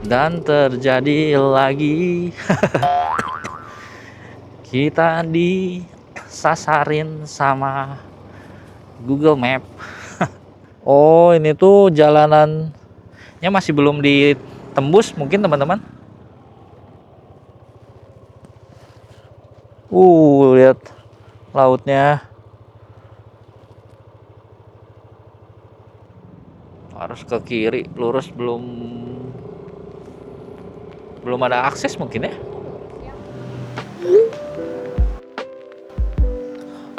Dan terjadi lagi kita disasarin sama Google Map. Oh, ini tuh jalanannya masih belum ditembus mungkin teman-teman. Lihat lautnya. Harus ke kiri, lurus belum ada akses mungkin ya.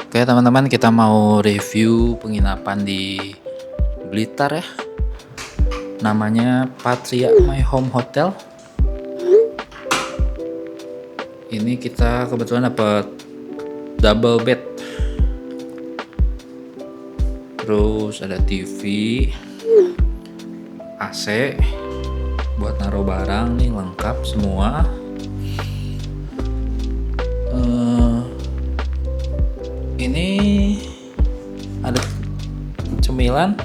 Oke teman-teman, kita mau review penginapan di Blitar ya. Namanya Patria My Home Hotel. Ini kita kebetulan dapat double bed. Terus ada TV, AC, buat naruh barang nih lengkap semua. Ini ada cemilan,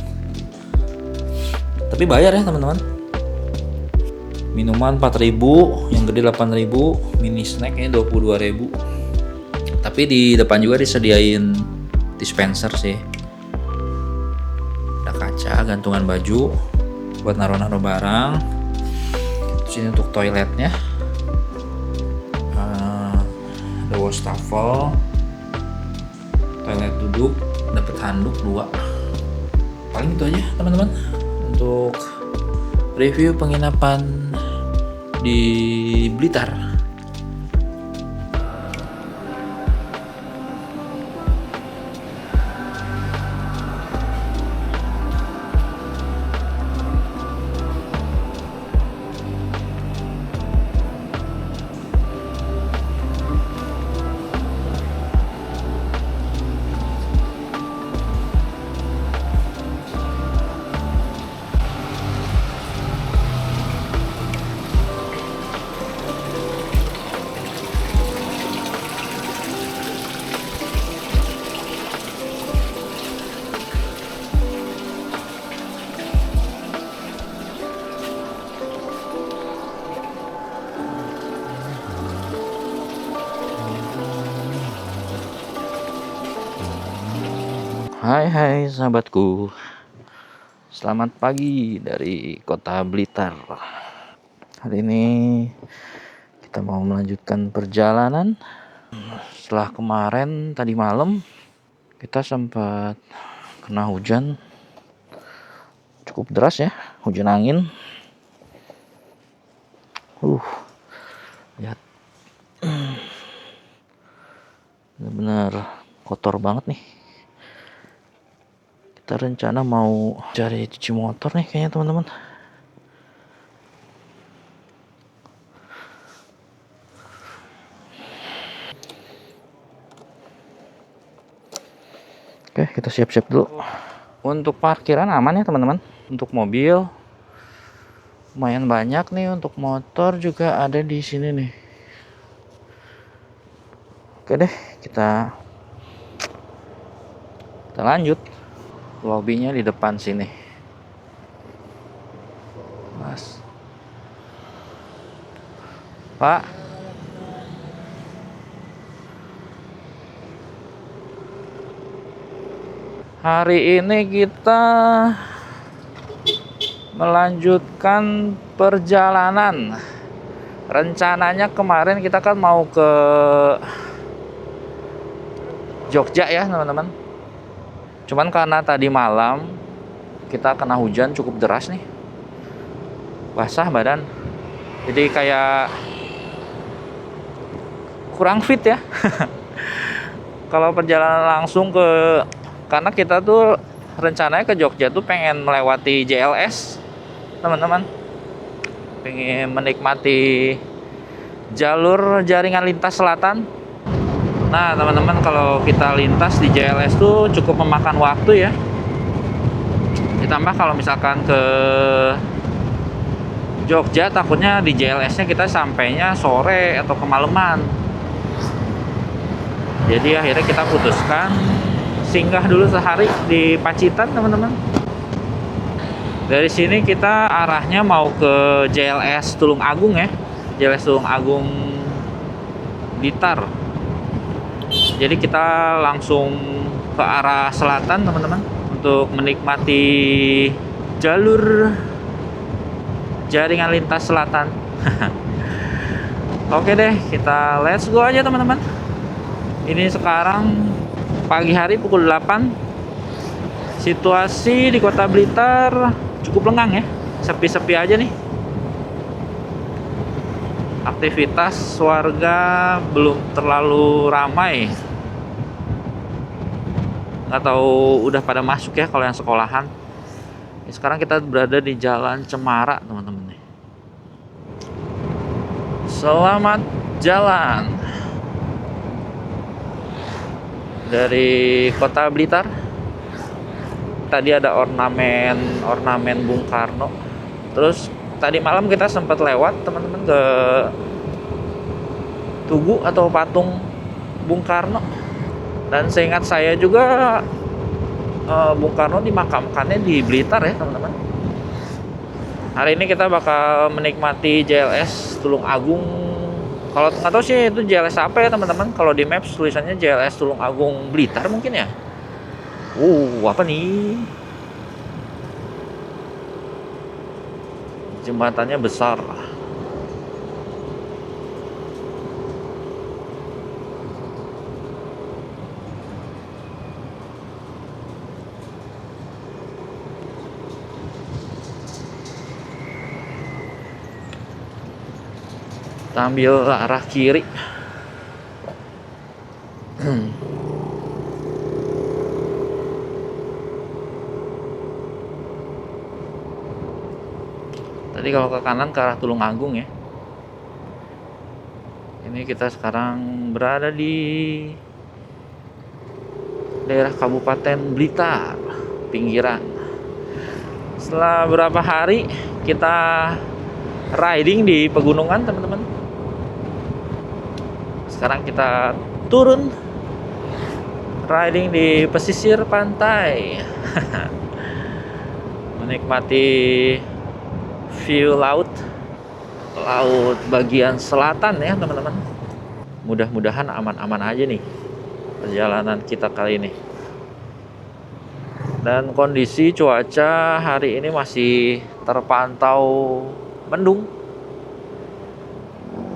tapi bayar ya teman-teman. Minuman 4.000, yang gede 8.000, mini snacknya 22.000. Tapi di depan juga disediain dispenser sih. Ada kaca, gantungan baju buat naruh-naruh barang. Terus ini untuk toiletnya. Ada wastafel, toilet duduk, dapat handuk 2. Paling itu aja teman-teman untuk review penginapan di Blitar. Hai sahabatku, selamat pagi dari kota Blitar. Hari ini kita mau melanjutkan perjalanan. Setelah kemarin tadi malam kita sempat kena hujan cukup deras ya, hujan angin. Lihat, benar-benar kotor banget nih. Kita rencana mau cari cuci motor nih kayaknya teman-teman. Oke, kita siap-siap dulu. Untuk parkiran aman ya teman-teman. Untuk mobil lumayan banyak nih, untuk motor juga ada di sini nih. Oke deh, kita lanjut. Lobbynya di depan sini. Mas. Pak. Hari ini kita melanjutkan perjalanan. Rencananya kemarin kita kan mau ke Jogja ya teman-teman. Cuman karena tadi malam kita kena hujan cukup deras nih, basah badan, jadi kayak kurang fit ya. Kalau perjalanan langsung karena kita tuh rencananya ke Jogja tuh pengen melewati JLS teman-teman, pengen menikmati jalur jaringan lintas selatan. Nah teman-teman, kalau kita lintas di JLS tuh cukup memakan waktu ya. Ditambah kalau misalkan ke Jogja, takutnya di JLS-nya kita sampainya sore atau kemalaman. Jadi akhirnya kita putuskan singgah dulu sehari di Pacitan teman-teman. Dari sini kita arahnya mau ke JLS Tulung Agung ya. JLS Tulung Agung Blitar. Jadi kita langsung ke arah selatan teman-teman untuk menikmati jalur jaringan lintas selatan. Oke deh, kita let's go aja teman-teman. Ini sekarang pagi hari pukul 8. Situasi di Kota Blitar cukup lengang ya, sepi-sepi aja nih. Aktivitas warga belum terlalu ramai. Nggak tahu udah pada masuk ya kalau yang sekolahan. Sekarang kita berada di Jalan Cemara teman-teman nih. Selamat jalan dari Kota Blitar. Tadi ada ornamen Bung Karno. Terus tadi malam kita sempat lewat teman-teman ke Tugu atau patung Bung Karno. Dan seingat saya juga Bung Karno dimakamkannya di Blitar ya teman-teman. Hari ini kita bakal menikmati JLS Tulung Agung. Kalau nggak tahu sih itu JLS apa ya teman-teman. Kalau di Maps tulisannya JLS Tulung Agung Blitar mungkin ya. Apa nih? Jembatannya besar. Kita ambil arah kiri. Tadi kalau ke kanan ke arah Tulung Agung ya. Ini kita sekarang berada di daerah Kabupaten Blitar, pinggiran. Setelah beberapa hari kita riding di pegunungan teman-teman. Sekarang kita turun riding di pesisir pantai. Menikmati view laut bagian selatan ya teman-teman. Mudah-mudahan aman-aman aja nih perjalanan kita kali ini. Dan kondisi cuaca hari ini masih terpantau mendung,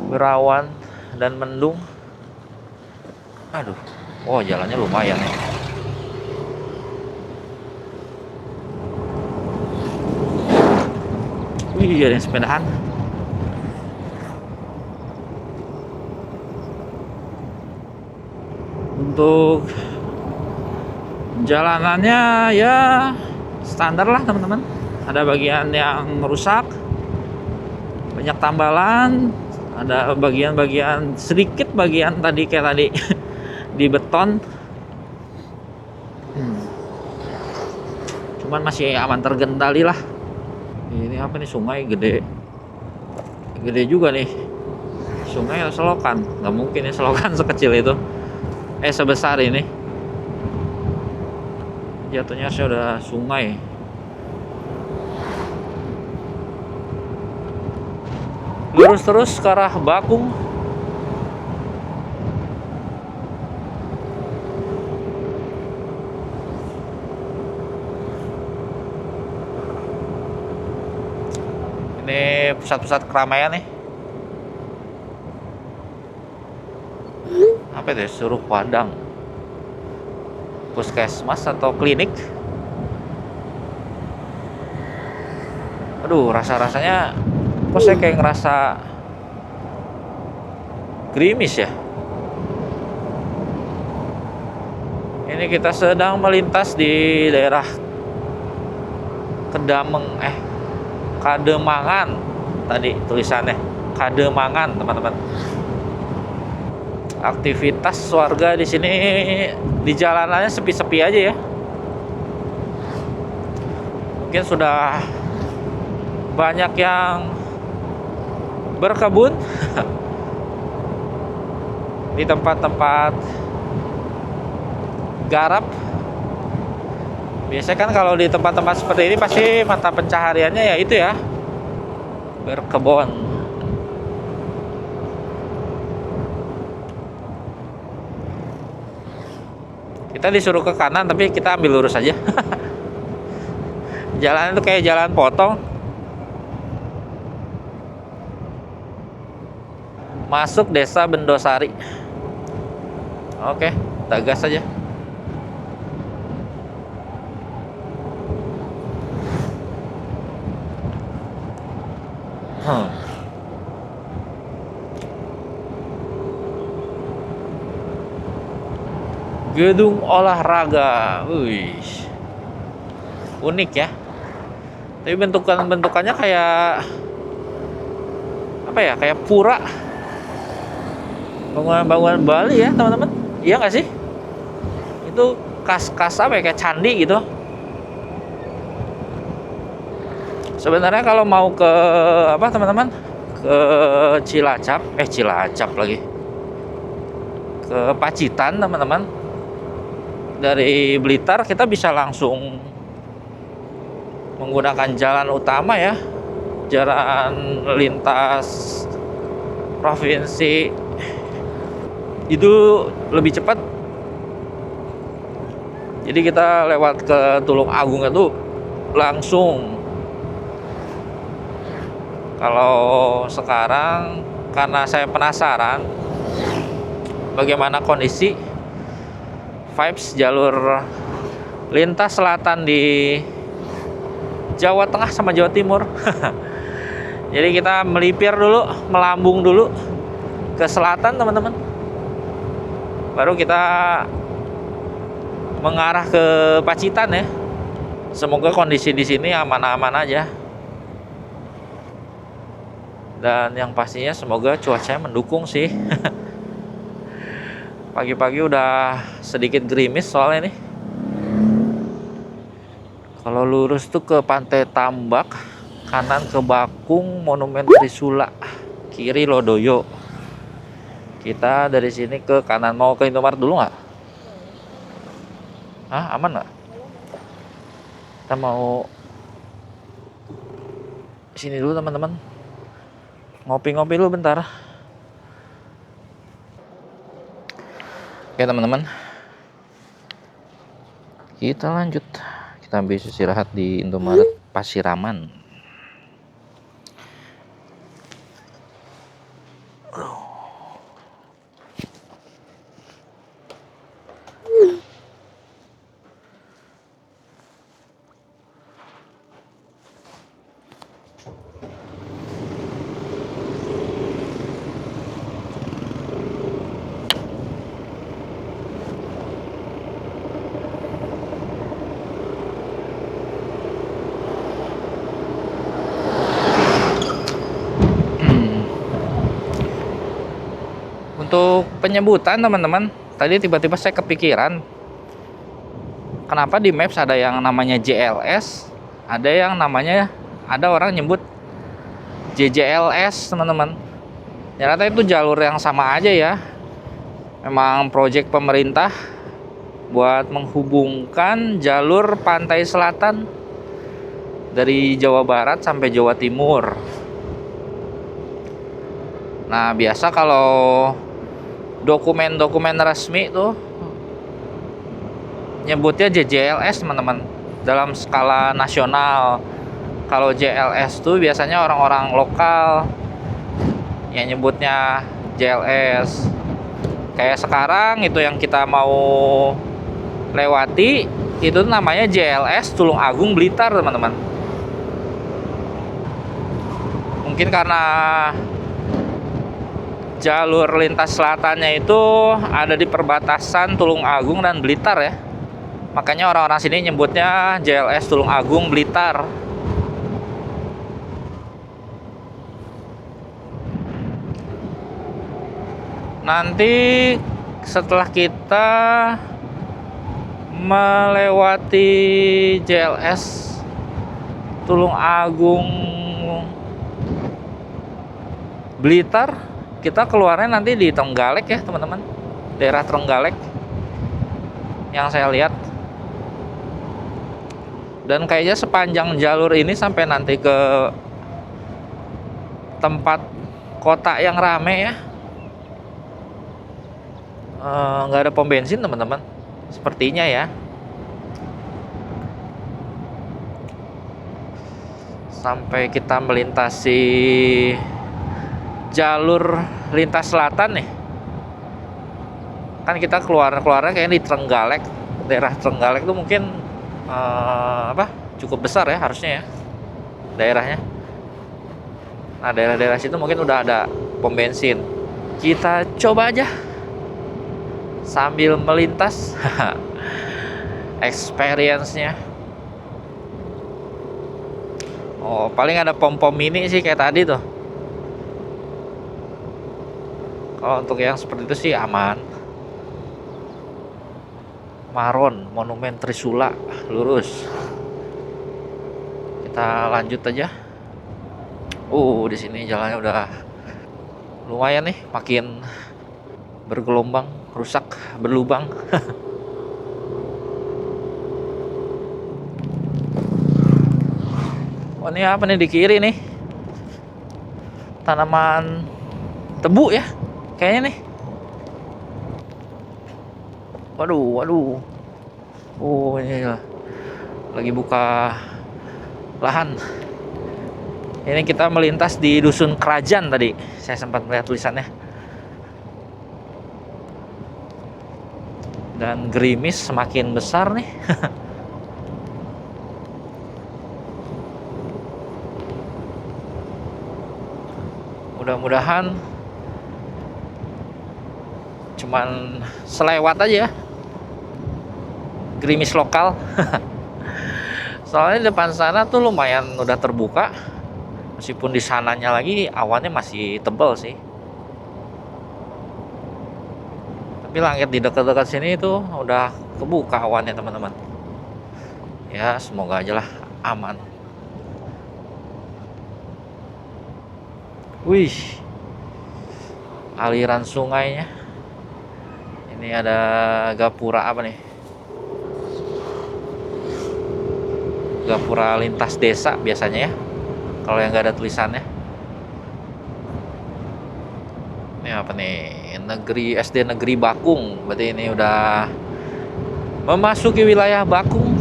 berawan dan mendung. Aduh, jalannya lumayan ya. Wih, ada yang sepedahan. Untuk jalanannya ya standar lah teman-teman. Ada bagian yang rusak, banyak tambalan, ada bagian-bagian sedikit bagian tadi kayak tadi di beton. Cuman masih aman terkendali lah. Ini apa nih, sungai gede juga nih. Sungai atau selokan? Nggak mungkin ya selokan sekecil itu, sebesar ini. Jatuhnya sudah sungai. Lurus terus ke arah Bakung. Ini pusat-pusat keramaian nih. Apa itu? Suruh Padang. Puskesmas atau klinik. Aduh, rasa-rasanya kok saya kayak ngerasa gerimis ya. Ini kita sedang melintas di daerah Kademangan. Tadi tulisannya Kademangan, teman-teman. Aktivitas warga di sini di jalanannya sepi-sepi aja ya. Mungkin sudah banyak yang berkebun di tempat-tempat garap. Biasanya kan kalau di tempat-tempat seperti ini pasti mata pencahariannya ya itu ya, berkebun. Kita disuruh ke kanan tapi kita ambil lurus aja. Jalan itu kayak jalan potong. Masuk Desa Bendosari. Oke, kita gas aja. Gedung olahraga, wih, unik ya. Tapi bentukannya kayak apa ya? Kayak pura, bangunan Bali ya teman-teman. Iya nggak sih? Itu kas apa ya? Kayak candi gitu. Sebenarnya kalau mau ke apa teman-teman? Ke Cilacap lagi. Ke Pacitan teman-teman. Dari Blitar kita bisa langsung menggunakan jalan utama ya, jalan lintas provinsi itu lebih cepat. Jadi kita lewat ke Tulung Agung itu langsung. Kalau sekarang karena saya penasaran bagaimana kondisi vibes jalur lintas selatan di Jawa Tengah sama Jawa Timur. Jadi kita melipir dulu, melambung dulu ke selatan teman-teman. Baru kita mengarah ke Pacitan ya. Semoga kondisi di sini aman-aman aja. Dan yang pastinya semoga cuacanya mendukung sih. Pagi-pagi udah sedikit gerimis soalnya nih. Kalau lurus tuh ke Pantai Tambak, kanan ke Bakung, Monumen Trisula, kiri Lodoyo. Kita dari sini ke kanan. Mau ke Indomaret dulu nggak? Ah, aman nggak? Kita mau sini dulu teman-teman. Ngopi-ngopi dulu bentar. Oke teman-teman, kita lanjut. Kita habis istirahat di Indomaret Pasiraman. Untuk penyebutan teman-teman, tadi tiba-tiba saya kepikiran, kenapa di Maps ada yang namanya JLS, ada orang nyebut JJLS teman-teman. Ternyata itu jalur yang sama aja ya. Memang proyek pemerintah buat menghubungkan jalur pantai selatan dari Jawa Barat sampai Jawa Timur. Nah, biasa kalau dokumen-dokumen resmi tuh nyebutnya JJLS teman-teman, dalam skala nasional. Kalau JLS tuh biasanya orang-orang lokal yang nyebutnya JLS. Kayak sekarang itu yang kita mau lewati itu namanya JLS Tulung Agung Blitar teman-teman. Mungkin karena jalur lintas selatannya itu ada di perbatasan Tulung Agung dan Blitar ya. Makanya orang-orang sini nyebutnya JLS Tulung Agung Blitar. Nanti setelah kita melewati JLS Tulung Agung Blitar, kita keluarnya nanti di Trenggalek ya teman-teman, daerah Trenggalek yang saya lihat. Dan kayaknya sepanjang jalur ini sampai nanti ke tempat kota yang rame ya, nggak ada pom bensin teman-teman, sepertinya ya. Sampai kita melintasi jalur lintas selatan nih, kan kita keluarnya kayaknya di Trenggalek. Daerah Trenggalek itu mungkin cukup besar ya harusnya ya daerahnya. Nah, daerah-daerah situ mungkin udah ada pom bensin. Kita coba aja sambil melintas. Experience-nya. Oh, paling ada pom-pom mini sih kayak tadi tuh. Kalau untuk yang seperti itu sih aman. Maron, Monumen Trisula, lurus. Kita lanjut aja. Di sini jalannya udah lumayan nih, makin bergelombang, rusak, berlubang. Oh, ini apa nih di kiri nih? Tanaman tebu ya, kayaknya nih. Waduh. Ini lagi buka lahan. Ini kita melintas di Dusun Kerajaan tadi. Saya sempat melihat tulisannya. Dan gerimis semakin besar nih. Mudah-mudahan cuman selewat aja ya. Gerimis lokal. Soalnya di depan sana tuh lumayan udah terbuka. Meskipun di sananya lagi awannya masih tebal sih. Tapi langit di dekat-dekat sini itu udah kebuka awannya teman-teman. Ya semoga aja lah aman. Wih, aliran sungainya. Ini ada gapura apa nih? Gapura lintas desa biasanya ya, kalau yang nggak ada tulisannya. Ini apa nih? SD Negeri Bakung. Berarti ini udah memasuki wilayah Bakung.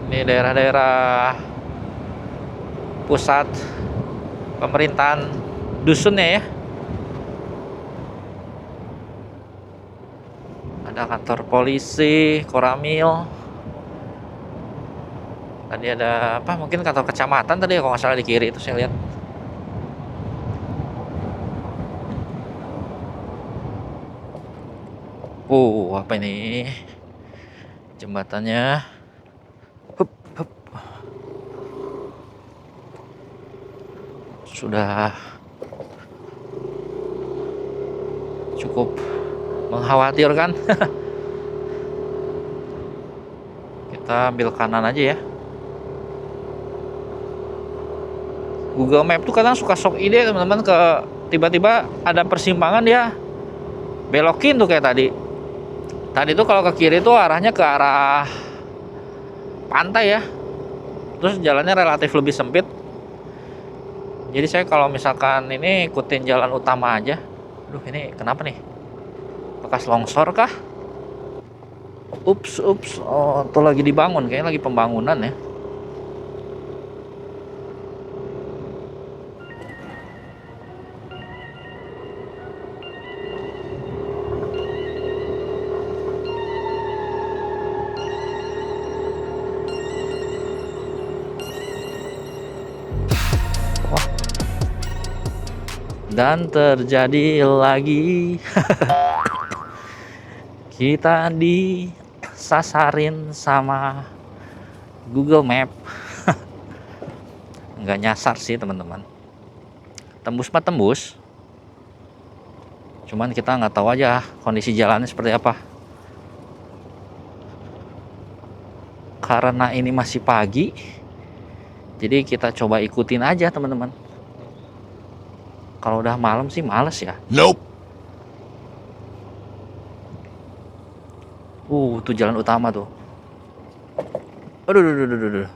Ini daerah-daerah pusat pemerintahan dusunnya ya. Ada kantor polisi, Koramil. Tadi ada apa? Mungkin kantor kecamatan tadi ya, kalau nggak salah di kiri itu saya lihat. Apa ini? Jembatannya. Hup. Sudah cukup mengkhawatirkan. Kita ambil kanan aja ya. Google Map tuh kadang suka sok ide teman-teman, ke tiba-tiba ada persimpangan dia belokin tuh kayak tadi. Tadi tuh kalau ke kiri tuh arahnya ke arah pantai ya. Terus jalannya relatif lebih sempit. Jadi saya kalau misalkan ini ikutin jalan utama aja. Aduh, ini kenapa nih? Bekas longsor kah? Ups. Oh, tuh lagi dibangun, kayaknya lagi pembangunan ya. Wah. Dan terjadi lagi. Kita disasarin sama Google Map. Nggak nyasar sih teman-teman. Tembus mah tembus. Cuman kita nggak tahu aja kondisi jalannya seperti apa. Karena ini masih pagi, jadi kita coba ikutin aja teman-teman. Kalau udah malam sih males ya. Nope. Tuh jalan utama tuh. Aduh, aduh, aduh, aduh, aduh.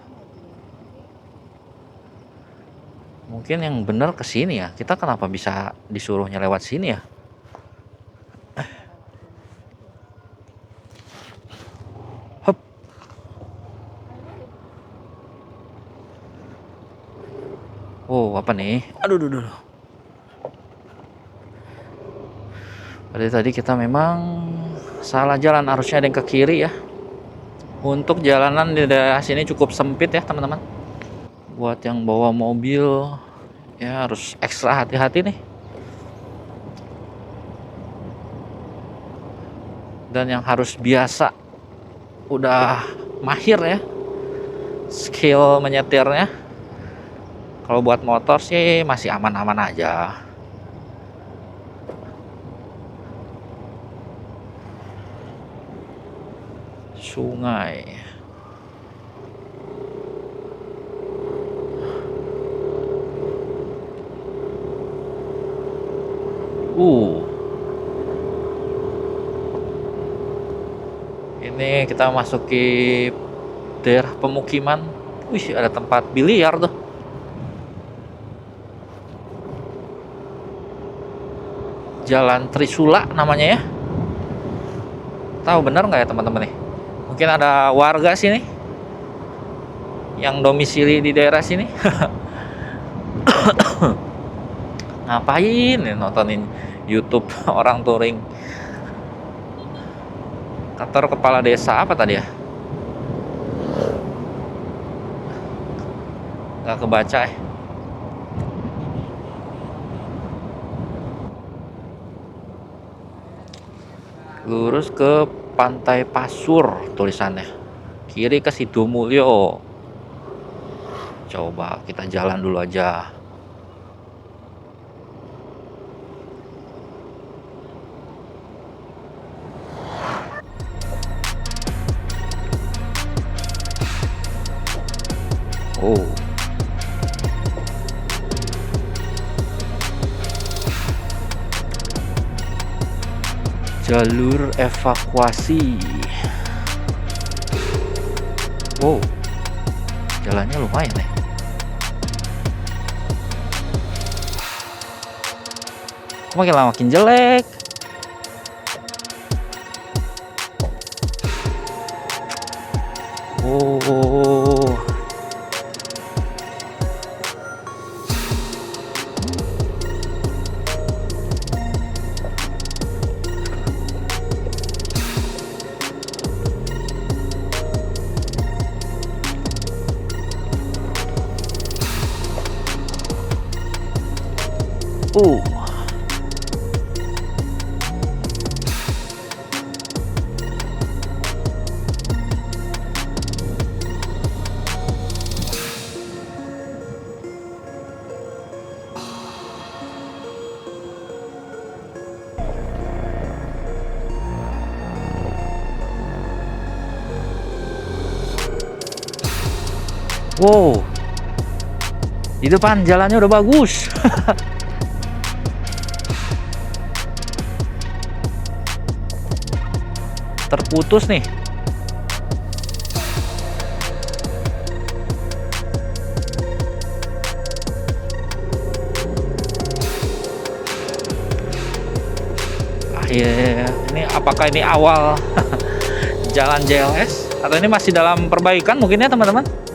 Mungkin yang bener ke sini ya. Kita kenapa bisa disuruhnya lewat sini ya? Hup. Apa nih? Aduh, aduh, aduh. Tadi kita memang salah jalan, harusnya ada yang ke kiri ya. Untuk jalanan di daerah sini cukup sempit ya teman-teman. Buat yang bawa mobil ya harus ekstra hati-hati nih. Dan yang harus biasa udah mahir ya skill menyetirnya. Kalau buat motor sih masih aman-aman aja. Sungai. Ini kita masuki daerah pemukiman. Wih, ada tempat biliar tuh. Jalan Trisula namanya ya. Tahu bener nggak ya teman-teman nih? Mungkin ada warga sini yang domisili di daerah sini. Ngapain nih nontonin YouTube orang touring? Kantor kepala desa apa tadi ya? Nggak kebaca ya. Lurus ke Pantai Pasur tulisannya. Kiri ke Sidomulyo. Coba kita jalan dulu aja. Jalur evakuasi. Jalannya lumayan nih. Kok makin lama makin jelek. Di depan jalannya udah bagus. Terputus nih. Ini apakah ini awal jalan JLS atau ini masih dalam perbaikan mungkin ya teman-teman?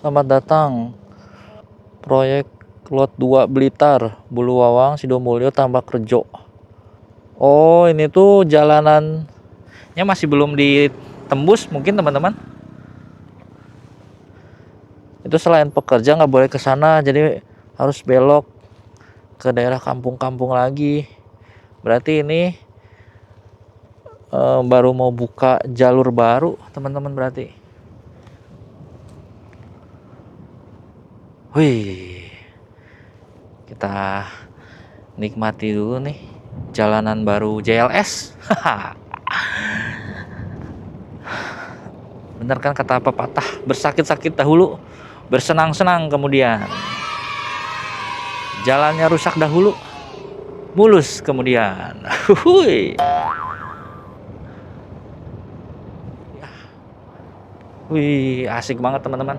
Selamat datang proyek Lot 2 Blitar, Buluwawang, Sidomulyo, Tambak Rejo. Ini tuh jalanannya masih belum ditembus mungkin teman-teman. Itu selain pekerja nggak boleh ke sana, jadi harus belok ke daerah kampung-kampung lagi. Berarti ini baru mau buka jalur baru teman-teman berarti. Kita nikmati dulu nih jalanan baru JLS. Bener kan kata pepatah, bersakit-sakit dahulu, bersenang-senang kemudian. Jalannya rusak dahulu, mulus kemudian. Hui. Wih, asik banget teman-teman.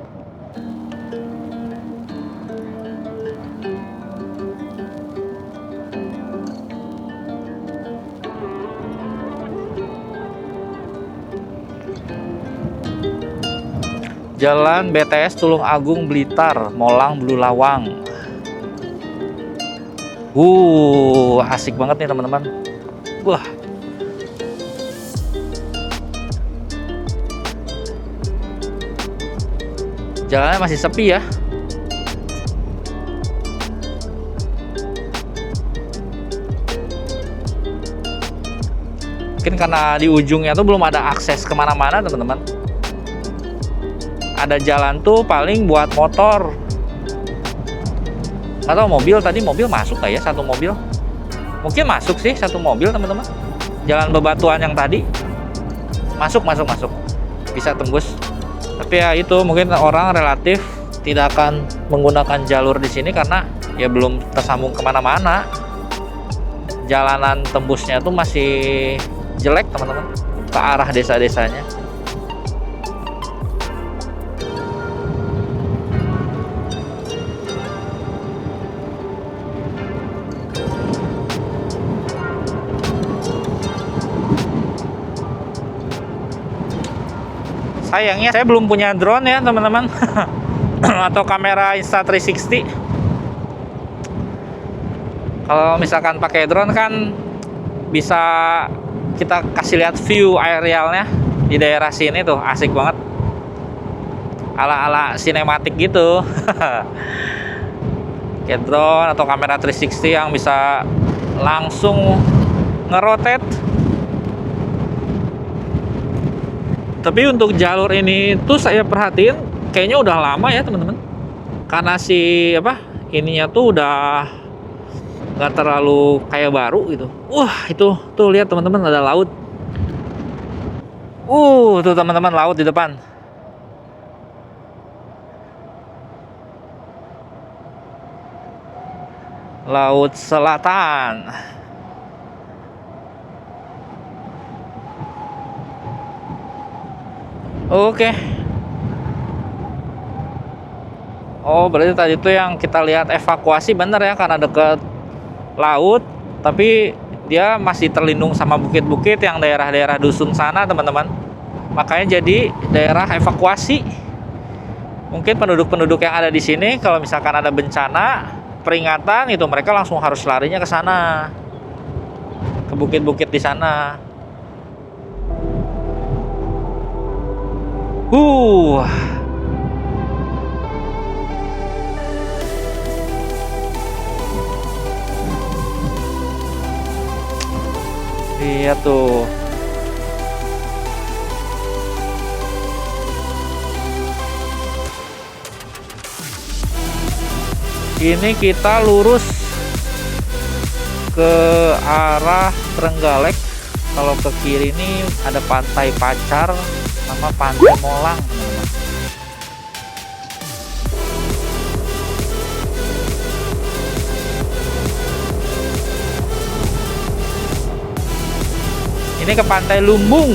Jalan BTS Tulung Agung Blitar, Molang Bululawang. Asik banget nih teman-teman. Wah. Jalannya masih sepi ya. Mungkin karena di ujungnya tuh belum ada akses kemana-mana teman-teman. Ada jalan tuh paling buat motor atau mobil. Tadi mobil masuk nggak ya, satu mobil? Mungkin masuk sih, satu mobil teman-teman. Jalan bebatuan yang tadi masuk, bisa tembus. Tapi ya itu, mungkin orang relatif tidak akan menggunakan jalur di sini karena ya belum tersambung kemana-mana. Jalanan tembusnya tuh masih jelek teman-teman, ke arah desa-desanya. Sayangnya saya belum punya drone ya teman-teman. Atau kamera Insta360. Kalau misalkan pakai drone kan bisa kita kasih lihat view aerialnya di daerah sini tuh, asik banget. Ala-ala sinematik gitu. Kayak drone atau kamera 360 yang bisa langsung ngerotate. Tapi untuk jalur ini tuh saya perhatiin kayaknya udah lama ya teman-teman. Karena si ininya tuh udah nggak terlalu kayak baru gitu. Itu tuh lihat teman-teman, ada laut. Tuh teman-teman, laut di depan. Laut Selatan. Oke. Berarti tadi tuh yang kita lihat evakuasi bener ya, karena deket laut, tapi dia masih terlindung sama bukit-bukit yang daerah-daerah dusun sana teman-teman. Makanya jadi daerah evakuasi. Mungkin penduduk-penduduk yang ada di sini kalau misalkan ada bencana, peringatan itu, mereka langsung harus larinya ke sana, ke bukit-bukit di sana. Lihat tuh. Ini kita lurus ke arah Trenggalek. Kalau ke kiri ini ada Pantai Pacar sama Pantai Molang, teman-teman. Ini ke Pantai Lumbung.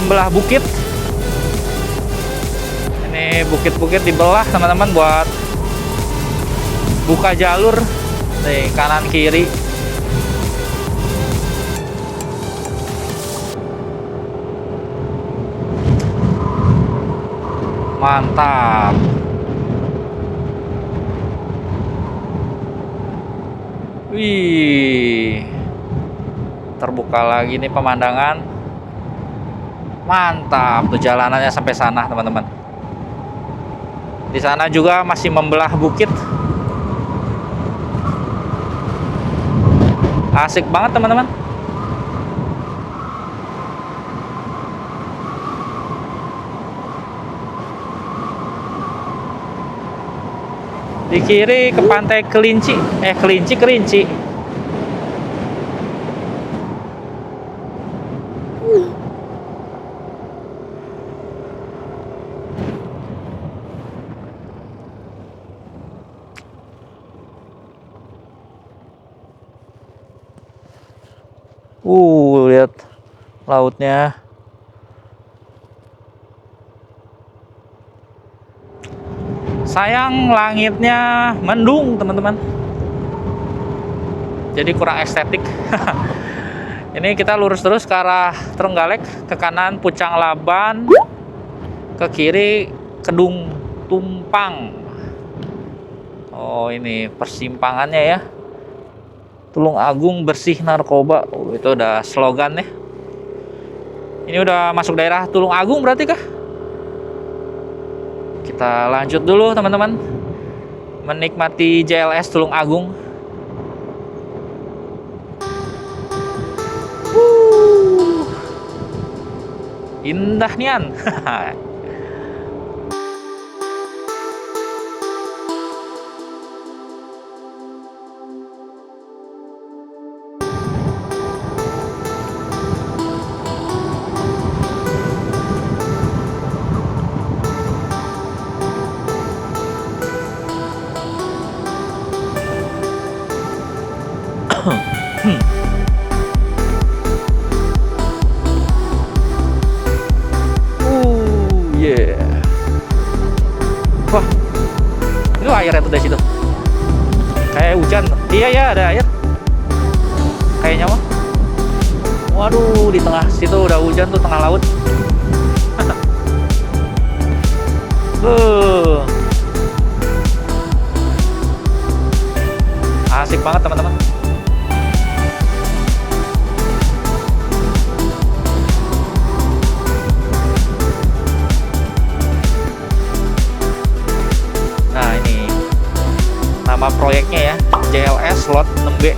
membelah bukit. Ini bukit-bukit dibelah teman-teman buat buka jalur nih kanan kiri. Mantap. Wih, terbuka lagi nih pemandangan. Mantap tuh jalanannya sampai sana teman-teman. Di sana juga masih membelah bukit. Asik banget teman-teman. Di kiri ke pantai Kelinci, Kerinci. Lihat lautnya. Sayang langitnya mendung teman-teman, jadi kurang estetik. Ini kita lurus terus ke arah Trenggalek, ke kanan Pucang Laban, ke kiri Kedung Tumpang. Oh ini persimpangannya ya, Tulung Agung bersih narkoba. Itu udah slogan ya. Ini udah masuk daerah Tulung Agung berarti kah? Kita lanjut dulu teman-teman, menikmati JLS Tulung Agung. Indah nian. Yeah. Wah, itu airnya tuh dari situ. Kayak hujan. Iya ya, ada air. Kayaknya mah. Waduh, di tengah situ udah hujan tuh, tengah laut. Asik banget teman-teman. Nah ini nama proyeknya ya, JLS Lot 6B.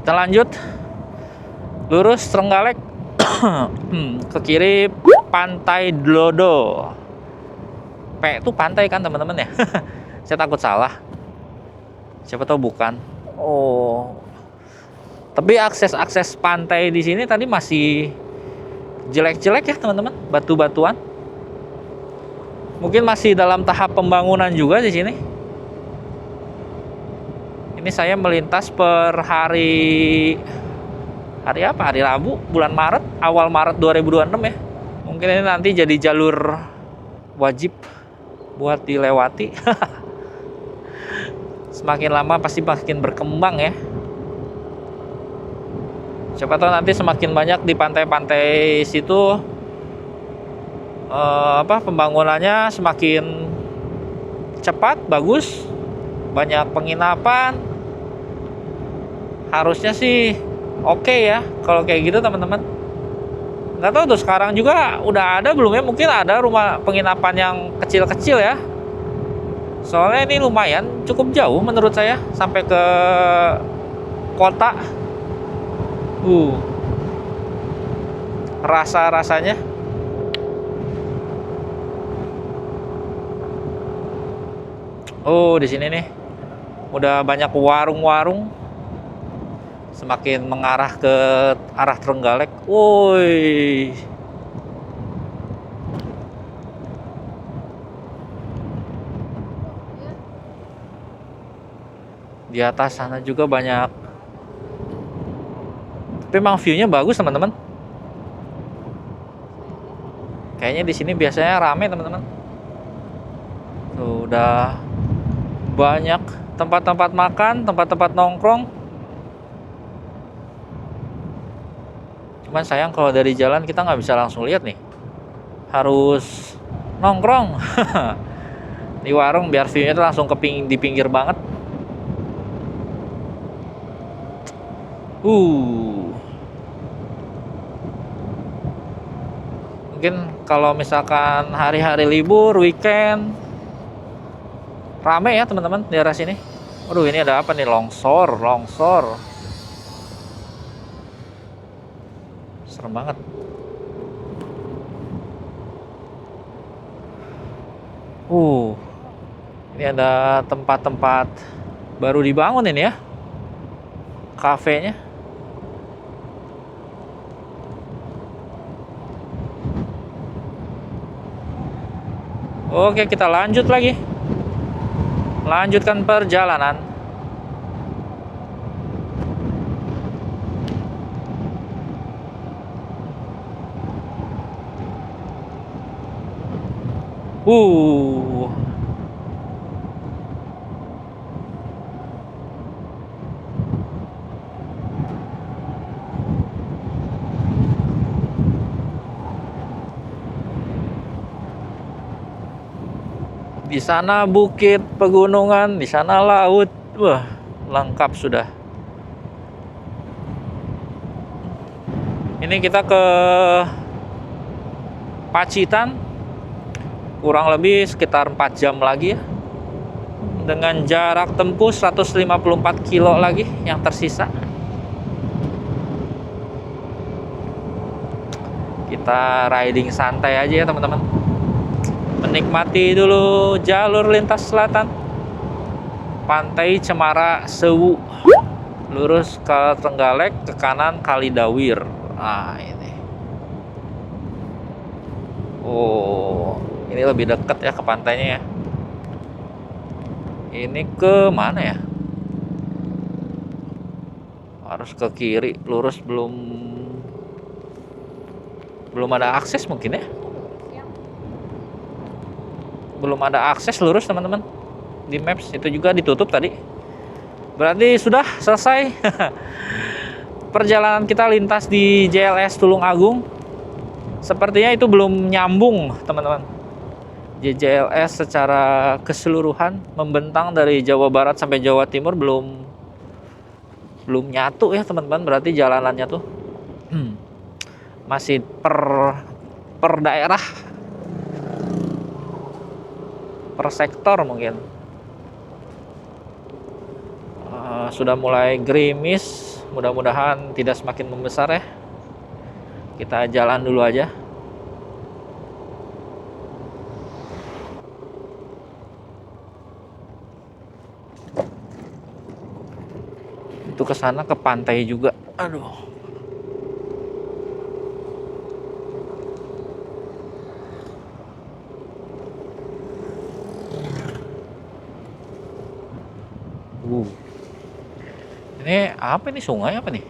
Kita lanjut lurus Trenggalek ke kiri Pantai Dlodo. P itu pantai kan teman-teman ya. Saya takut salah, siapa tahu bukan. Oh, tapi akses pantai di sini tadi masih jelek-jelek ya teman-teman, batu-batuan. Mungkin masih dalam tahap pembangunan juga di sini. Ini saya melintas per hari apa? Hari Rabu, bulan Maret, awal Maret 2026 ya. Mungkin ini nanti jadi jalur wajib buat dilewati. Semakin lama pasti makin berkembang ya. Siapa tahu nanti semakin banyak di pantai-pantai situ pembangunannya semakin cepat, bagus, banyak penginapan. Harusnya sih oke ya kalau kayak gitu teman-teman. Nggak tahu tuh sekarang juga udah ada belum ya, mungkin ada rumah penginapan yang kecil-kecil ya. Soalnya ini lumayan cukup jauh menurut saya sampai ke kota. Uh, rasa-rasanya. Oh, di sini nih udah banyak warung-warung. Semakin mengarah ke arah Trenggalek. Woi. Di atas sana juga banyak. Tapi emang view-nya bagus, teman-teman. Kayaknya di sini biasanya rame, teman-teman. Tuh, udah banyak tempat-tempat makan, tempat-tempat nongkrong. Cuman sayang kalau dari jalan kita nggak bisa langsung lihat nih. Harus nongkrong di warung biar view-nya tuh langsung di pinggir banget. Mungkin kalau misalkan hari-hari libur, weekend, rame ya teman-teman di daerah sini. Waduh, ini ada apa nih? Longsor. Serem banget. Ini ada tempat-tempat baru dibangun ini ya. Kafenya. Oke, kita lanjut lagi. Lanjutkan perjalanan. Di sana bukit, pegunungan, di sana laut. Wah, lengkap sudah. Ini kita ke Pacitan. Kurang lebih sekitar 4 jam lagi ya. Dengan jarak tempuh 154 kilo lagi yang tersisa. Kita riding santai aja ya teman-teman. Menikmati dulu jalur lintas selatan Pantai Cemara Sewu, lurus ke Trenggalek, ke kanan Kalidawir. Nah ini, ini lebih dekat ya ke pantainya ya. Ini ke mana ya? Harus ke kiri, lurus, belum ada akses mungkin ya. Belum ada akses lurus teman-teman. Di maps itu juga ditutup tadi. Berarti sudah selesai perjalanan kita lintas di JLS Tulung Agung. Sepertinya itu belum nyambung teman-teman. JLS secara keseluruhan membentang dari Jawa Barat sampai Jawa Timur belum nyatu ya teman-teman. Berarti jalanannya tuh masih per daerah, per sektor mungkin. Sudah mulai gerimis, mudah-mudahan tidak semakin membesar ya. Kita jalan dulu aja. Itu ke sana ke pantai juga. Aduh. Ini apa nih, sungai apa nih?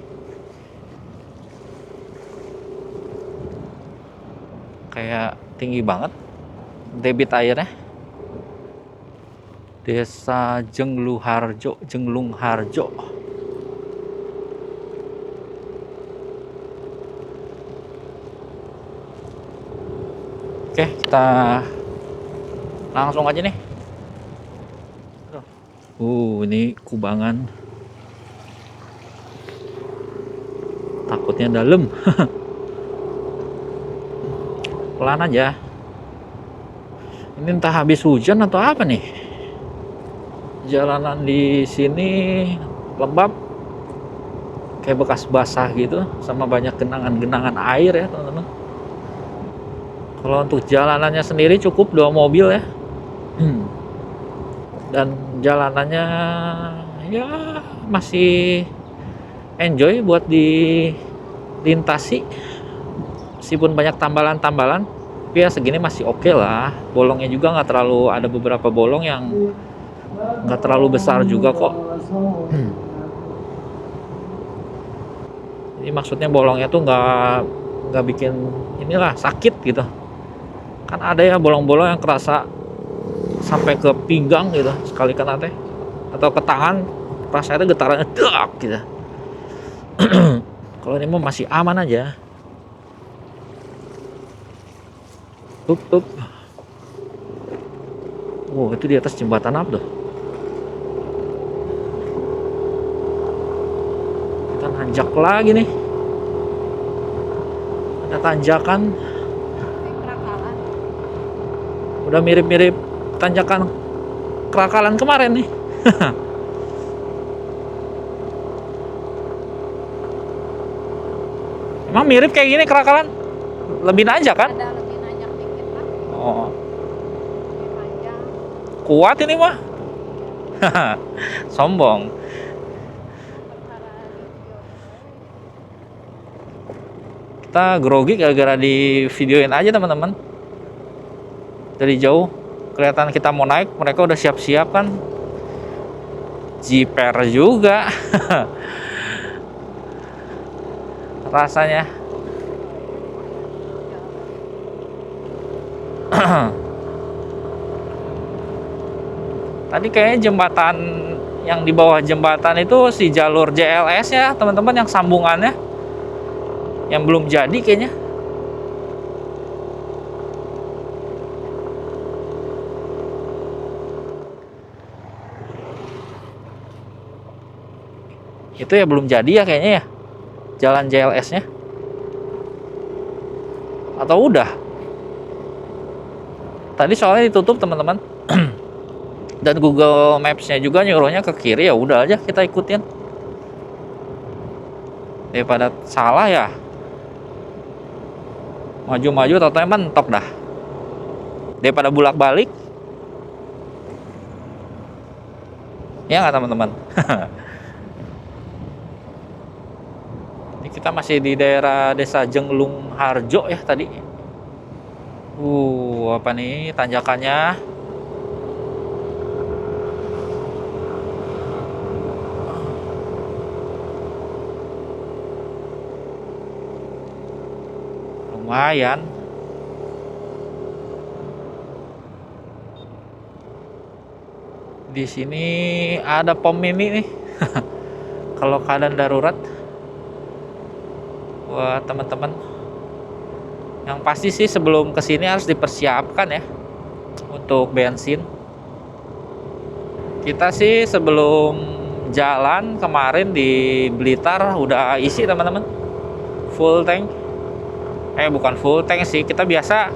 Kayak tinggi banget debit airnya. Desa Jenglung Harjo. Oke, kita langsung aja nih. Ini kubangan. Takutnya dalam. Pelan aja. Ini entah habis hujan atau apa nih. Jalanan di sini lembab, kayak bekas basah gitu, sama banyak genangan-genangan air ya teman-teman. Kalau untuk jalanannya sendiri cukup 2 mobil ya. Dan jalanannya ya masih enjoy buat dilintasi, meskipun banyak tambalan-tambalan, tapi ya segini masih oke lah. Bolongnya juga nggak terlalu, ada beberapa bolong yang nggak terlalu besar juga kok. Jadi maksudnya bolongnya tuh nggak bikin inilah sakit gitu. Kan ada ya bolong-bolong yang kerasa sampai ke pinggang gitu sekali kena teh, atau ke tangan rasanya getarannya dak gitu. Kalau ini mah masih aman aja. Up. Wow, itu di atas jembatan apa tuh? Kita nanjak lagi nih. Ada tanjakan. Udah mirip-mirip tanjakan Kerakalan kemarin nih. Emang mirip kayak gini Kerakalan? Lebih nanjak kan? Ada lebih nanjak dikit lah. Oh, Lebih panjang. kuat ini mah. Sombong. Perkara review. Kita grogi gara-gara di videoin aja teman-teman. Dari jauh kelihatan kita mau naik, mereka udah siap-siap kan. Jiper juga. Rasanya. Tadi kayaknya jembatan yang di bawah jembatan itu si jalur JLS ya teman-teman, yang sambungannya yang belum jadi kayaknya. Itu ya belum jadi ya kayaknya ya, jalan JLS-nya. Atau udah? Tadi soalnya ditutup teman-teman. Dan Google Maps-nya juga nyuruhnya ke kiri, ya udah aja kita ikutin. Daripada salah ya. Maju-maju tau-taunya mentok dah. Daripada bolak-balik. Ya nggak teman-teman? Ini kita masih di daerah Desa Jenglung Harjo ya tadi. Apa nih tanjakannya? Lumayan. Di sini ada pom mini nih. Kalau keadaan darurat. Buat teman-teman. Yang pasti sih sebelum kesini harus dipersiapkan ya untuk bensin. Kita sih sebelum jalan kemarin di Blitar udah isi teman-teman, full tank. Bukan full tank sih, kita biasa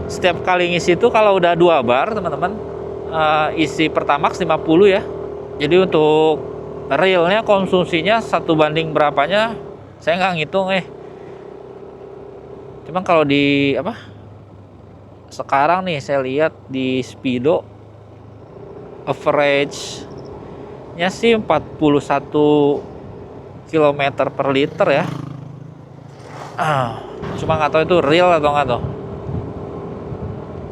setiap kali ngisi itu kalau udah 2 bar teman-teman, isi Pertamax 50 ya. Jadi untuk realnya konsumsinya 1 banding berapanya saya nggak ngitung Cuman kalau di sekarang nih saya lihat di Speedo average nya sih 41 km per liter ya. Cuma nggak tahu itu real atau nggak tahu.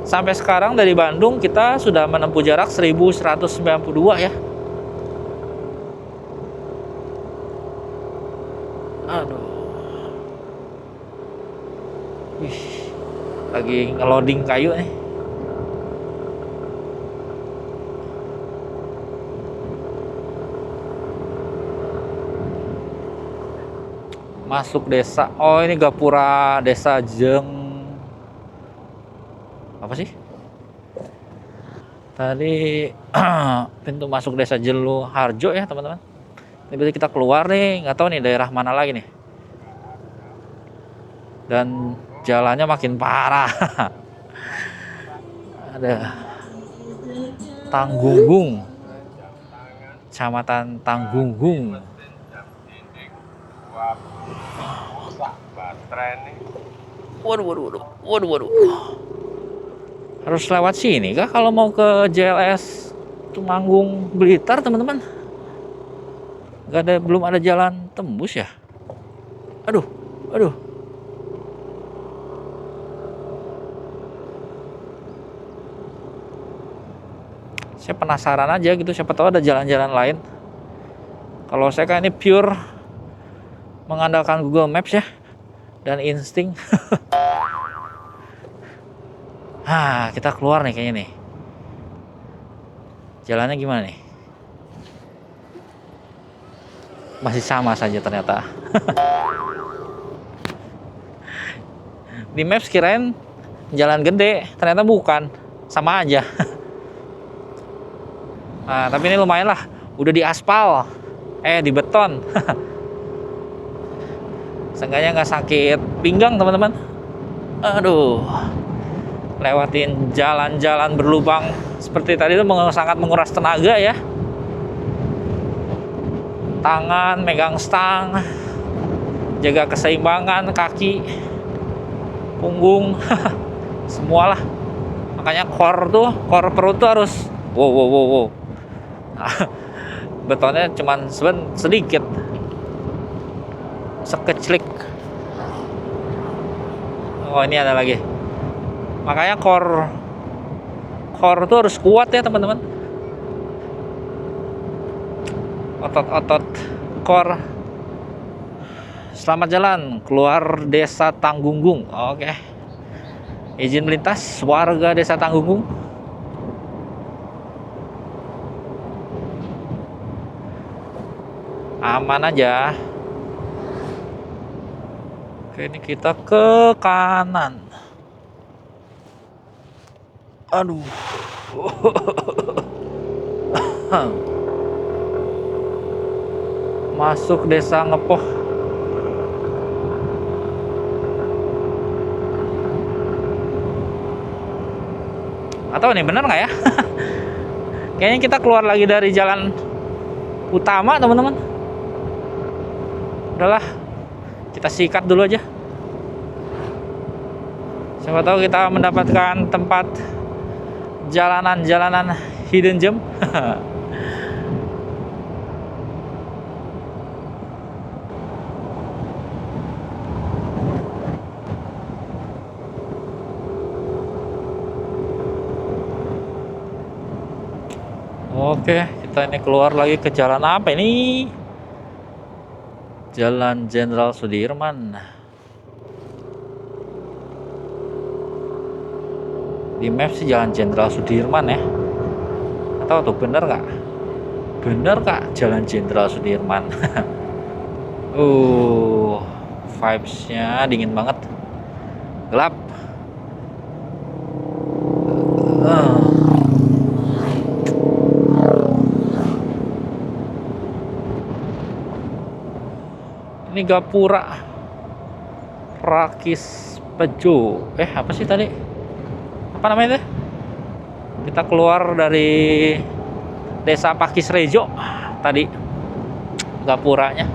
Sampai sekarang dari Bandung kita sudah menempuh jarak 1192 ya. Aduh. Wih, lagi ngeloading kayu nih. Masuk desa. Oh, ini gapura desa apa sih? Tadi pintu masuk desa Jelu Harjo ya teman-teman. Ini kita keluar nih, nggak tahu nih daerah mana lagi nih. Dan jalannya makin parah. Ada Tanggungung. Kecamatan Tanggunggung. Waduh, waduh, waduh, waduh, waduh. Harus lewat sini kah kalau mau ke JLS Tumanggung Blitar, teman-teman? Belum ada jalan tembus ya? Aduh, aduh. Saya penasaran aja gitu, siapa tahu ada jalan-jalan lain. Kalau saya kan ini pure mengandalkan Google Maps ya, dan insting. Kita keluar nih kayaknya nih. Jalannya gimana nih? Masih sama saja ternyata. Di Maps kirain jalan gede, ternyata bukan. Sama aja. Nah, tapi ini lumayan lah, udah di aspal, di beton. Seenggaknya nggak sakit pinggang, teman-teman. Aduh, lewatin jalan-jalan berlubang seperti tadi itu sangat menguras tenaga ya. Tangan megang stang, jaga keseimbangan kaki, punggung, semualah. Makanya core perut tuh harus wow. Betonnya cuman sedikit, sekeclik. Oh, ini ada lagi. Makanya core tuh harus kuat ya, teman-teman. Otot core. Selamat jalan keluar Desa Tanggunggung. Oke. Izin melintas warga Desa Tanggunggung. Aman aja. Oke, ini kita ke kanan. Aduh. Masuk Desa Ngepoh. Atau nih bener nggak ya? Kayaknya kita keluar lagi dari jalan utama, teman-teman. Udahlah, kita sikat dulu aja. Siapa tahu kita mendapatkan tempat jalanan hidden gem. Oke, kita ini keluar lagi ke jalan apa ini? Jalan Jenderal Sudirman. Di map sih Jalan Jenderal Sudirman ya. Atau tuh bener nggak? Bener kak Jalan Jenderal Sudirman. Vibesnya dingin banget, gelap. Ini Gapura Rakis Pejo. Apa sih tadi? Apa namanya itu? Kita keluar dari Desa Pakis Rejo tadi, Gapuranya.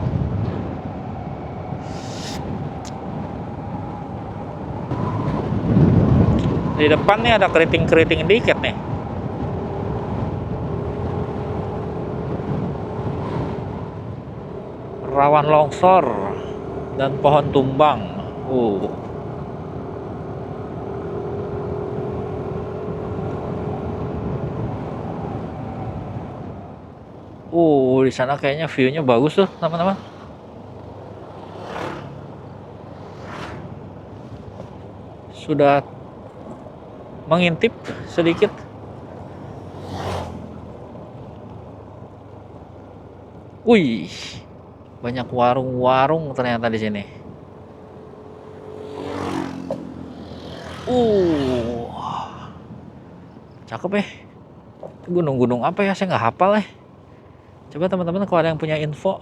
Di depan nih ada keriting-keriting dikit nih. Rawan longsor dan pohon tumbang. Di sana kayaknya view-nya bagus tuh, teman-teman. Sudah mengintip sedikit. Wih, banyak warung-warung ternyata di sini. Cakep ya. Gunung-gunung apa ya? Saya nggak hafal ya. Coba teman-teman kalau ada yang punya info.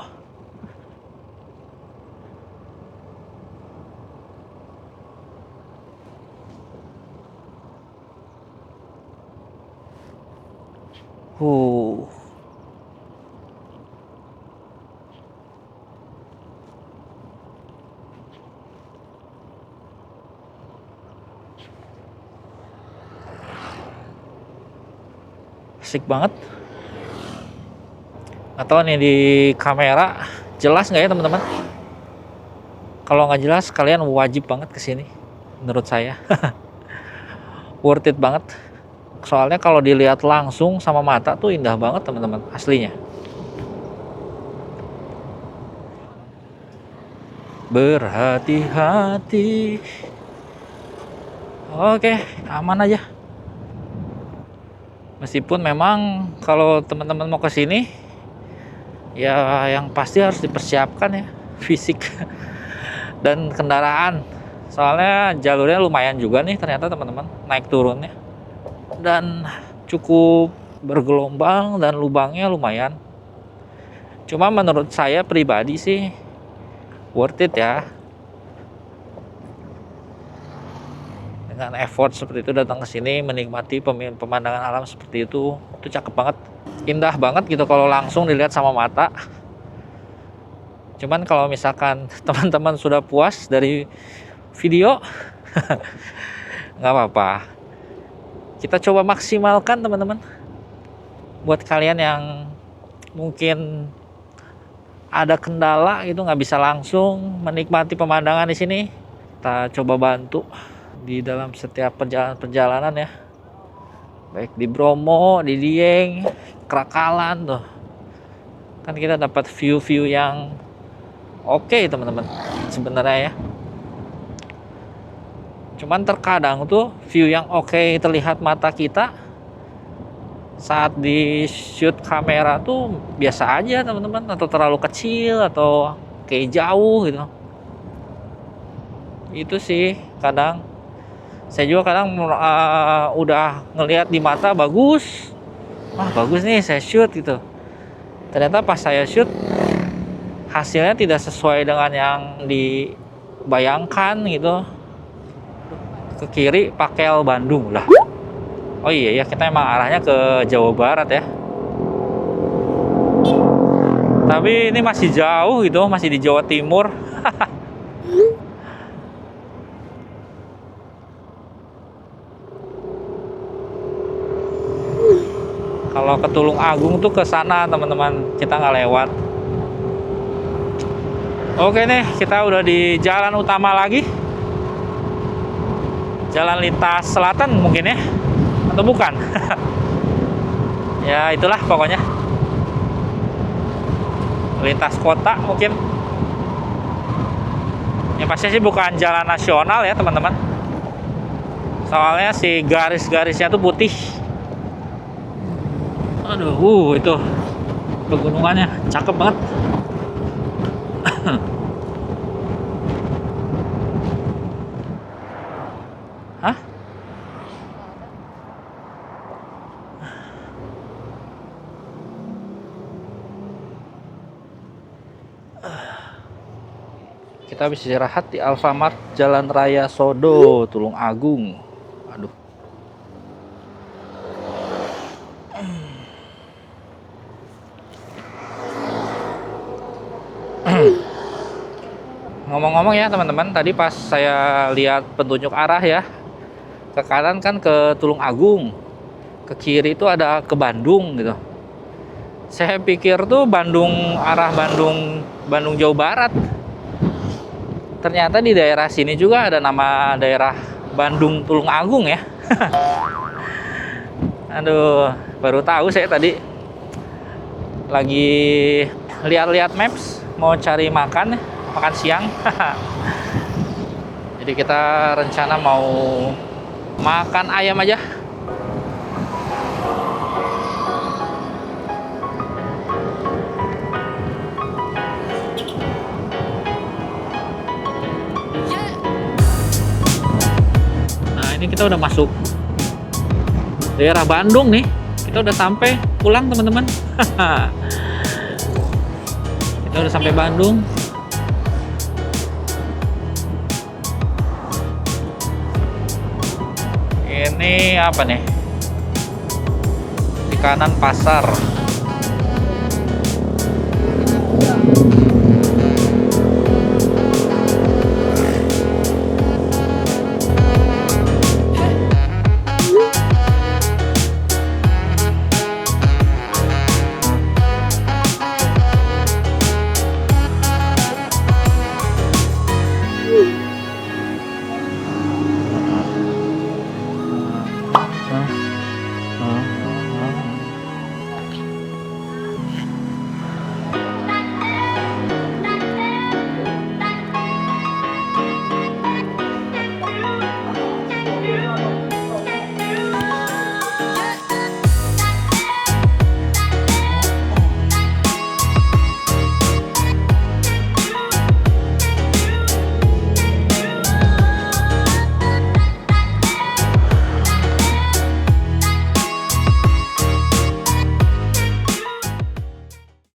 asik banget. Atau nih di kamera jelas nggak ya teman-teman? Kalau nggak jelas, kalian wajib banget kesini menurut saya. Worth it banget. Soalnya kalau dilihat langsung sama mata tuh indah banget teman-teman, aslinya. Berhati-hati. Oke, aman aja. Meskipun memang kalau teman-teman mau ke sini, ya yang pasti harus dipersiapkan ya, fisik dan kendaraan. Soalnya jalurnya lumayan juga nih ternyata teman-teman, naik turunnya. Dan cukup bergelombang dan lubangnya lumayan. Cuma menurut saya pribadi sih worth it ya. Dengan effort seperti itu datang ke sini menikmati pemandangan alam seperti itu cakep banget, indah banget gitu kalau langsung dilihat sama mata. Cuman kalau misalkan teman-teman sudah puas dari video, nggak apa-apa, kita coba maksimalkan teman-teman. Buat kalian yang mungkin ada kendala gitu nggak bisa langsung menikmati pemandangan di sini, kita coba bantu di dalam setiap perjalanan ya, baik di Bromo, di Dieng, Krakalan tuh kan kita dapat view-view yang oke teman-teman sebenarnya ya. Cuman terkadang tuh view yang oke terlihat mata kita saat di shoot kamera tuh biasa aja teman-teman, atau terlalu kecil atau kayak jauh gitu. Itu sih kadang saya juga kadang udah ngelihat di mata bagus, wah bagus nih saya shoot gitu. Ternyata pas saya shoot hasilnya tidak sesuai dengan yang dibayangkan gitu. Ke kiri Pakel Bandung lah. Oh iya ya, kita emang arahnya ke Jawa Barat ya. Tapi ini masih jauh gitu, masih di Jawa Timur. Kalau ke Tulung Agung tuh ke sana teman-teman, kita nggak lewat. Oke nih, kita udah di jalan utama lagi. Jalan lintas selatan mungkin ya, atau bukan? Ya itulah pokoknya. Lintas kota mungkin. Yang pasti sih bukan jalan nasional ya teman-teman. Soalnya si garis-garisnya tuh putih. Aduh, itu pegunungannya cakep banget. Hah? Kita habis istirahat di Alfamart Jalan Raya Sodo, Tulung Agung. Aduh. Ngomong-ngomong ya teman-teman, tadi pas saya lihat petunjuk arah ya, ke kanan kan ke Tulung Agung, ke kiri itu ada ke Bandung gitu. Saya pikir tuh Bandung, arah Bandung Jawa Barat. Ternyata di daerah sini juga ada nama daerah Bandung Tulung Agung ya. Aduh, baru tahu saya tadi. Lagi lihat-lihat maps mau cari makan siang. Jadi kita rencana mau makan ayam aja. Nah, ini kita udah masuk daerah Bandung nih. Kita udah sampai pulang teman-teman. Kita udah sampai Bandung. Ini apa nih? Di kanan pasar.